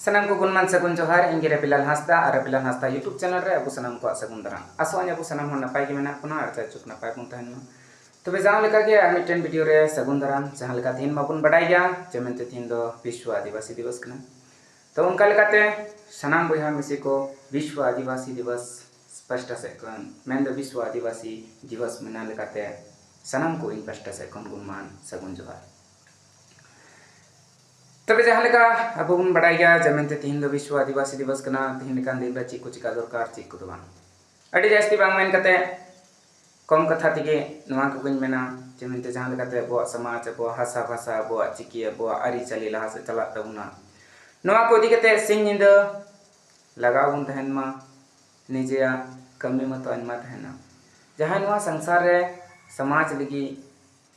Sanam ko gunman sagun johar inggira Pilal Hasda YouTube channel re abu sanam ko sagun darang aswanya abu sanam hon napai gi mena puna arta chuk napai pun tahen ma tobe jang leka ge ami ten video re sagun darang jahal leka tin mabun badai ya jemente tin do Vishwa Adivasi Divas kana to unka lekate sanam boyha misi ko Vishwa Adivasi Divas spashta se kon men do Vishwa Adivasi Divas mena lekate sanam ko in pashta se kon gunman sagun johar तबे जहाँ लेका अब बन बड़ाई गया जमेंते तीन दो विश्व आदिवासी दिवस कना तीन लेकान दिन रा चिको चिका दरकार चिको दो बांग अड़ी जास्ती बांग मेन कते कम कथा तिगे नवा को गन मेना जमेंते जहाँ लेका ते बो समाज बो भाषा भाषा बो चिकी बो आरी चली लहा से चला तबुना नवा को दिकते सिंह निंद लगाव बन तहन मा निजेया कमी मत अनमा तहना जहाँ नवा संसार रे समाज लगी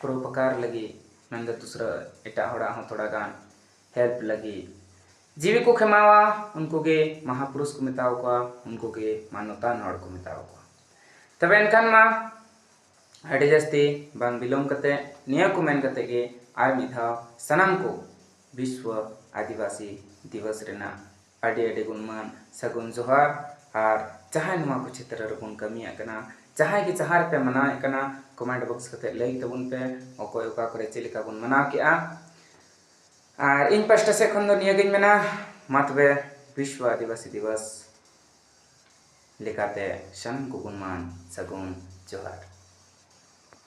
परोपकार लगी नंद दूसरा एटा होड़ा हो थोड़ा गान हेल्प लगी जीवी को खेमावा उनको के महापुरुष को मिताव को उनको के मानवतान हड़ को मिताव को तबे एनखान मा अड़ी जस्ती बांग बिलोम कते निया को मेन कते के आर मिधाव सनम को विश्व आदिवासी दिवस रेना अड़ी अड़ी गुणमान सगुन जोहार और जहां नुआ को क्षेत्र रबुन कमी आकना जहां की जहार पे मना आकना कमेंट बॉक्स कते लई तबुन पे ओको ओका करे चिलिका बुन मना के आ और इन पास्टा से खन दो निया मेना मातबे विश्व आदिवासी दिवस लेकाते शन को गुणमान सगुन जोहार।